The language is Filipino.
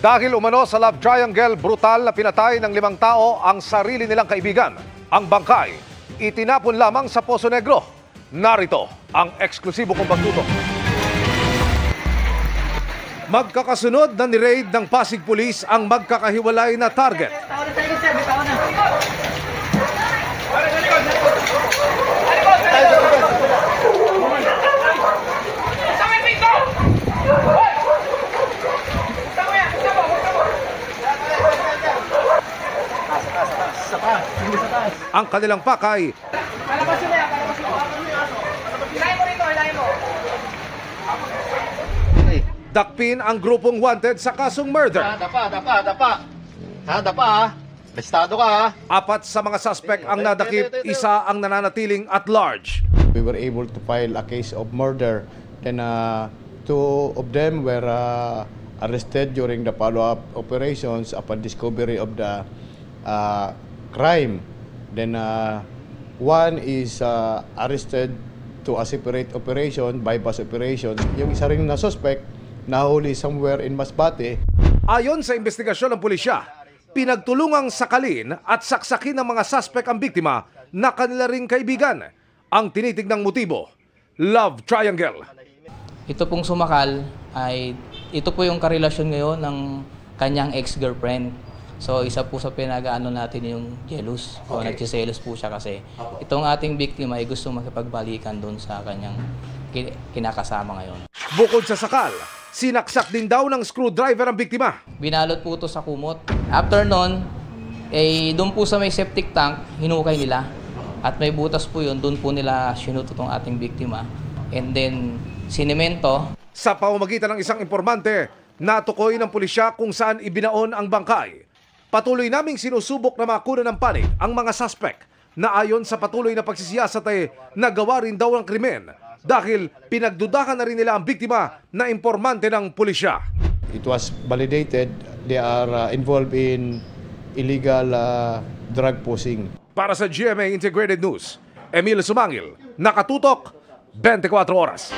Dahil umano sa love triangle, brutal na pinatay ng 5 tao ang sarili nilang kaibigan. Ang bangkay, itinapon lamang sa Poso Negro. Narito ang eksklusibo kong pagtutok. Magkakasunod na ni-raid ng Pasig Police ang magkakahiwalay na target. Ang kanilang pakay, dakpin ang grupong wanted sa kasong murder. Dapa. Listado ka. 4 sa mga suspect ang nadakip, 1 ang nananatiling at large. We were able to file a case of murder. Then 2 of them were arrested during the follow-up operations upon discovery of the crime. Then 1 is arrested to a separate operation, bypass operation. Yung isa ring na suspect nahuli somewhere in Masbate. Ayon sa investigasyon ng pulisya, pinagtulungang sakalin at saksakin ng mga suspect ang biktima na kanila ring kaibigan. Ang tinitignang motibo, love triangle. Ito pong sumakal ay ito po yung karelasyon ngayon ng kanyang ex-girlfriend. So isa po sa pinag-aano natin yung jealous. O nagsiselos po siya kasi itong ating biktima ay gusto makipagbalikan doon sa kanyang kinakasama ngayon. Bukod sa sakal, sinaksak din daw ng screwdriver ang biktima. Binalot po ito sa kumot. After nun, doon po sa may septic tank, hinukay nila. At may butas po yun, doon po nila sinuto itong ating biktima. And then, sinemento. Sa pamamagitan ng isang informante, natukoy ng pulisya kung saan ibinaon ang bangkay. Patuloy naming sinusubok na makuna ng panig ang mga suspect na ayon sa patuloy na pagsisiyasat ay nagawa rin daw ng krimen dahil pinagdudahan na rin nila ang biktima na informante ng pulisya. It was validated they are involved in illegal drug posing. Para sa GMA Integrated News, Emil Sumangil, Nakatutok, 24 Oras.